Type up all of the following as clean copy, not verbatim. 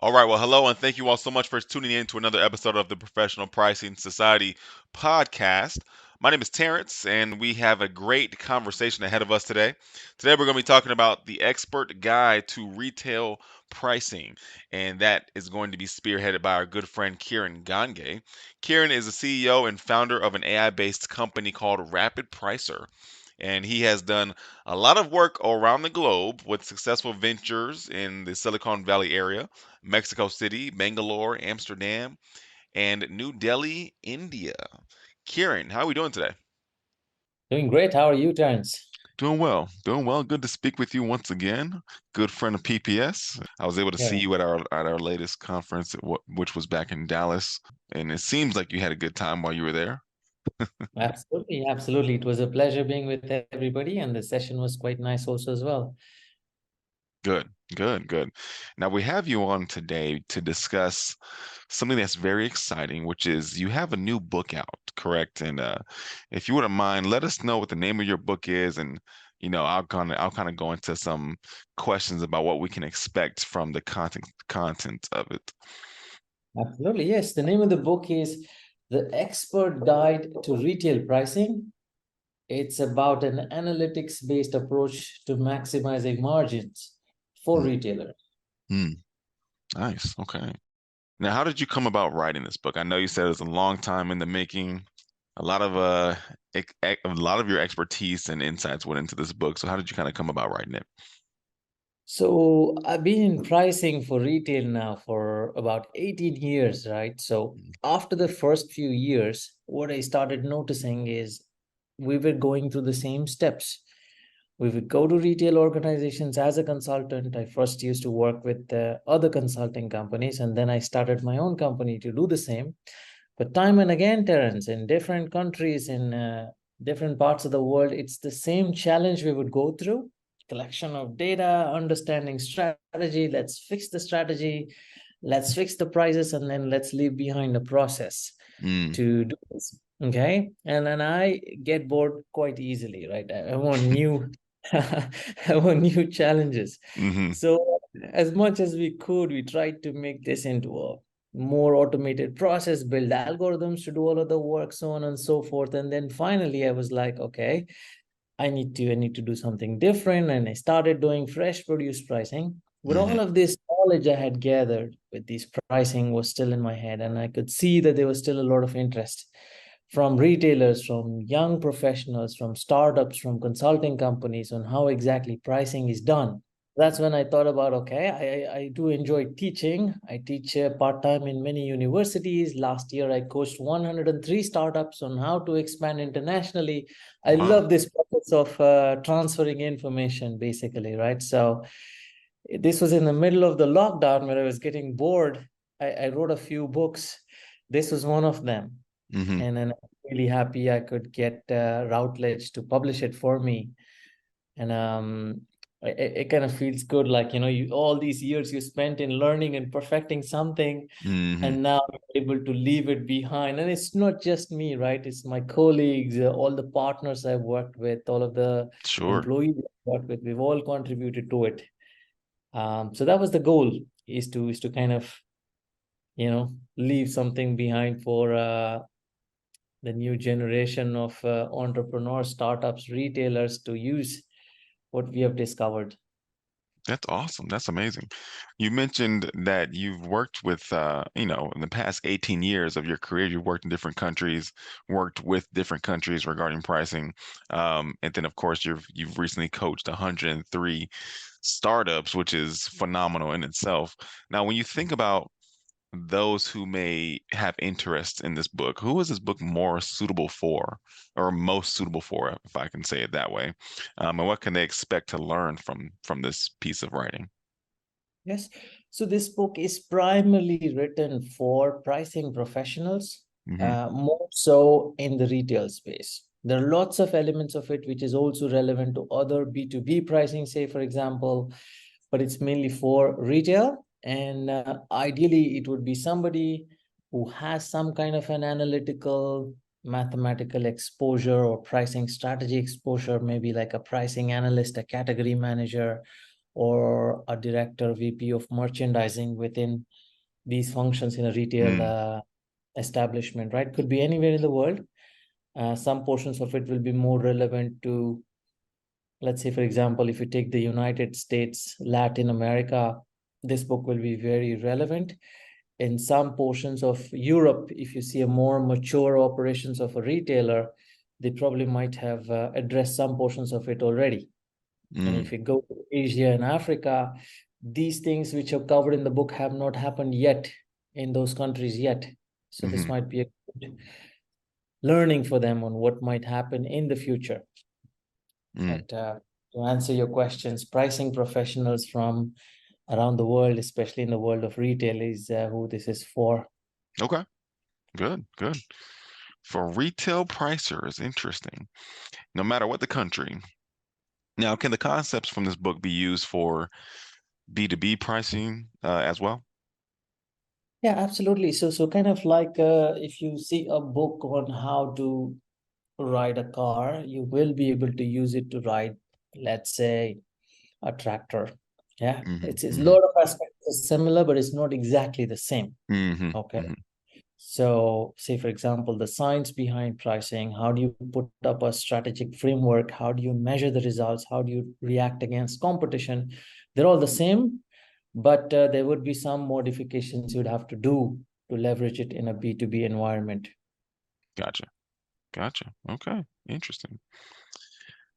All right. Well, hello, and thank you all so much for tuning in to another episode of the Professional Pricing Society podcast. My name is Terrence, and we have a great conversation ahead of us today. Today, we're going to be talking about the expert guide to retail pricing, and that is going to be spearheaded by our good friend Kiran Gange. Kiran is the CEO and founder of an AI based company called Rapid Pricer, and he has done a lot of work around the globe with successful ventures in the Silicon Valley area, Mexico City, Bangalore, Amsterdam, and New Delhi, India. Kieran, how are we doing today? Doing great. How are you, Terrence? Doing well, doing well. Good to speak with you once again. Good friend of PPS. I was able to see Yeah, you at our latest conference, which was back in Dallas, and it seems like you had a good time while you were there. absolutely. Absolutely. It was a pleasure being with everybody, and the session was quite nice also as well. Good, good, good. Now we have you on today to discuss something that's very exciting, which is you have a new book out, correct? And if you wouldn't mind, let us know what the name of your book is, and I'll kind of go into some questions about what we can expect from the content of it. Absolutely. Yes. The name of the book is The Expert Guide to Retail Pricing. It's about an analytics-based approach to maximizing margins for Mm, retailers. mm, nice. Okay. Now, how did you come about writing this book? I know you said it was a long time in the making. A lot of a lot of your expertise and insights went into this book. So how did you kind of come about writing it? So I've been in pricing for retail now for about 18 years, right? So after the first few years, what I started noticing is we were going through the same steps. We would go to retail organizations as a consultant. I first used to work with other consulting companies, and then I started my own company to do the same. But time and again, Terence, in different countries, in different parts of the world, it's the same challenge we would go through: collection of data, understanding strategy. Let's fix the strategy, let's fix the prices, and then let's leave behind a process Mm. to do this. Okay. And then I get bored quite easily, right? I want new, I want new challenges. Hmm. So as much as we could, we tried to make this into a more automated process, build algorithms to do all of the work, so on and so forth. And then finally I was like, okay, I need to do something different. And I started doing fresh produce pricing. With all Hmm. of this knowledge I had gathered with this pricing was still in my head, and I could see that there was still a lot of interest from retailers, from young professionals, from startups, from consulting companies on how exactly pricing is done. That's when I thought about, okay, I do enjoy teaching. I teach part-time in many universities. Last year, I coached 103 startups on how to expand internationally. I Wow. love this process of transferring information, basically, right? So this was in the middle of the lockdown where I was getting bored. I wrote a few books. This was one of them. Hmm. And then I'm really happy I could get Routledge to publish it for me. And it kind of feels good, like, you all these years you spent in learning and perfecting something, Hmm. and now you're able to leave it behind. And it's not just me, right? It's my colleagues, all the partners I've worked with, all of the Sure. employees I've worked with. We've all contributed to it. So that was the goal, is to kind of, leave something behind for the new generation of entrepreneurs, startups, retailers to use what we have discovered. That's awesome. That's amazing. You mentioned that you've worked with, in the past 18 years of your career, you've worked in different countries, worked with different countries regarding pricing. And then, of course, you've recently coached 103 startups, which is phenomenal in itself. Now, when you think about those who may have interest in this book, who is this book more suitable for, or most suitable for, if I can say it that way? And what can they expect to learn from this piece of writing? Yes. So this book is primarily written for pricing professionals, Hmm. more so in the retail space. There are lots of elements of it which is also relevant to other B2B pricing, say, for example, but it's mainly for retail. And ideally, it would be somebody who has some kind of an analytical, mathematical exposure or pricing strategy exposure, maybe like a pricing analyst, a category manager, or a director, VP of merchandising within these functions in a retail Mm, establishment, right? Could be anywhere in the world. Some portions of it will be more relevant to, let's say, for example, if you take the United States, Latin America, this book will be very relevant. In some portions of Europe, if you see a more mature operations of a retailer, they probably might have addressed some portions of it already. And mm, if you go to Asia and Africa, these things which are covered in the book have not happened yet in those countries yet. So this mhm, might be a good learning for them on what might happen in the future. mm. But to answer your questions, pricing professionals from around the world, especially in the world of retail, is who this is for. Okay, good, good. For retail pricers, interesting. No matter what the country. Now, can the concepts from this book be used for B2B pricing as well? Yeah, absolutely. So kind of like if you see a book on how to ride a car, you will be able to use it to ride, let's say, a tractor. Yeah, Hmm, it's a hmm, lot of aspects are similar, but it's not exactly the same. hmm, Okay. hmm. So, say for example, the science behind pricing, how do you put up a strategic framework? How do you measure the results? How do you react against competition? They're all the same, but there would be some modifications you'd have to do to leverage it in a B2B environment. Gotcha, gotcha. Okay, interesting.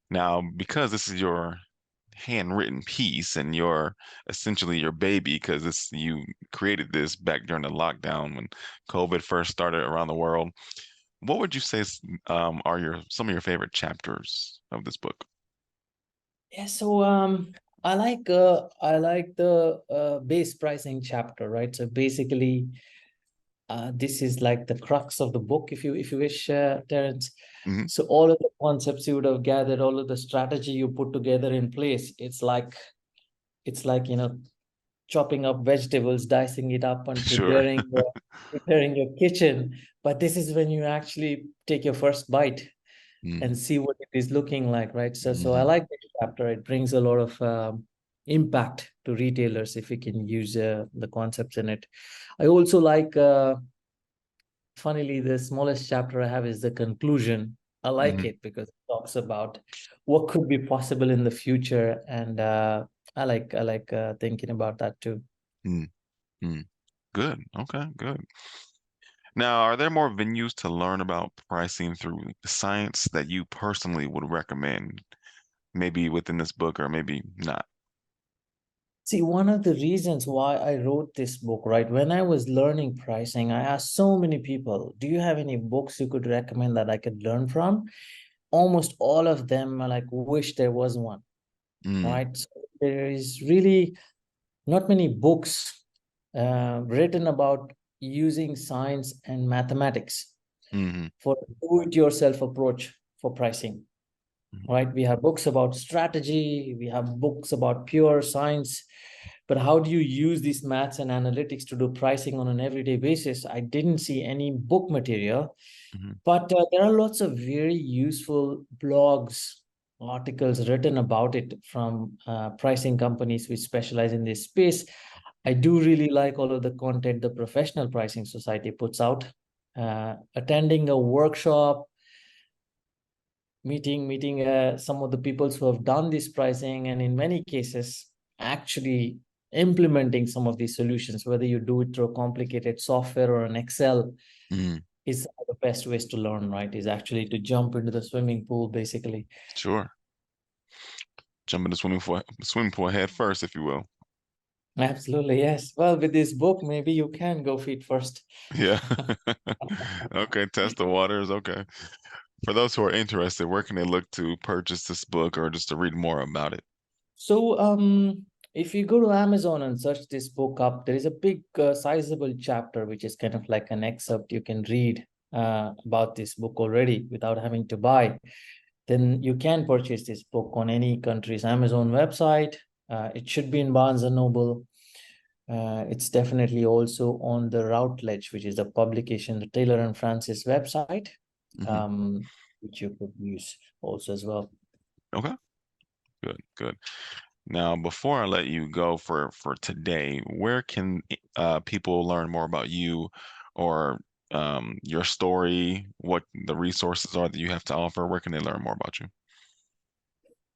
Now, because this is your handwritten piece and your essentially your baby, because this you created this back during the lockdown when COVID first started around the world. What would you say are your some of your favorite chapters of this book? Yeah, so I like the base pricing chapter, right? So basically, this is like the crux of the book, if you wish, Terence. Hmm. So all of the concepts you would have gathered, all of the strategy you put together in place, it's like chopping up vegetables, dicing it up, and Sure. preparing your kitchen. But this is when you actually take your first bite Mm-hmm. and see what it is looking like, right? So I Hmm. like this chapter. It brings a lot of impact to retailers if we can use the concepts in it. I also like, funnily, the smallest chapter I have is the conclusion. I like Hmm. it because it talks about what could be possible in the future, and I like thinking about that too. Mm-hmm. Good. Okay, good. Now, are there more venues to learn about pricing through the science that you personally would recommend, maybe within this book or maybe not? See, one of the reasons why I wrote this book, right? When I was learning pricing, I asked so many people, do you have any books you could recommend that I could learn from? Almost all of them are like, wish there was one, Mm, right? So there is really not many books written about using science and mathematics mm-hmm, for do-it-yourself approach for pricing, right? We have books about strategy, we have books about pure science, but how do you use these maths and analytics to do pricing on an everyday basis? I didn't see any book material, hmm. but there are lots of very useful blogs, articles written about it from pricing companies which specialize in this space. I do really like all of the content the Professional Pricing Society puts out. Attending a workshop, meeting some of the people who have done this pricing, and in many cases actually implementing some of these solutions, whether you do it through a complicated software or an Excel, Mm, is the best ways to learn, right? Is actually to jump into the swimming pool, basically. sure. Jump in the swimming pool head first, if you will. Absolutely, yes. Well, with this book, maybe you can go feet first. Yeah. Okay, test the waters. Okay. For those who are interested, where can they look to purchase this book or just to read more about it? So, if you go to Amazon and search this book up, there is a big, sizable chapter which is kind of like an excerpt you can read about this book already without having to buy. Then you can purchase this book on any country's Amazon website. It should be in Barnes and Noble. It's definitely also on the Routledge, which is the publication, the Taylor and Francis website, Hmm. um, which you could use also as well. Okay, good, good. Now, before I let you go for today, where can people learn more about you or your story, what the resources are that you have to offer? Where can they learn more about you?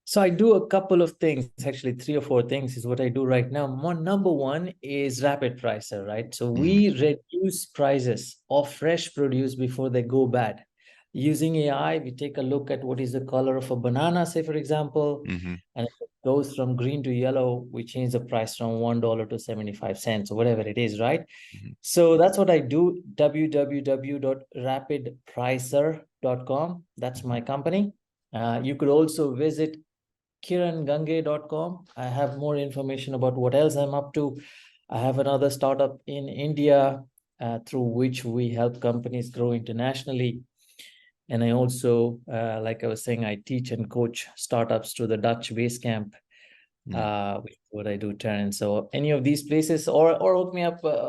So I do a couple of things, actually three or four things is what I do right now. Number one is rapid pricer, right? So Hmm. we reduce prices of fresh produce before they go bad. Using AI, we take a look at what is the color of a banana, say for example, Hmm. and if it goes from green to yellow, we change the price from $1 to 75 cents or whatever it is, right? Hmm. So that's what I do, www.rapidpricer.com. That's Hmm. my company. You could also visit kirangange.com. I have more information about what else I'm up to. I have another startup in India through which we help companies grow internationally. And I also, like I was saying, I teach and coach startups to the Dutch base camp, which is what I do, Terrence. So any of these places, or hook me up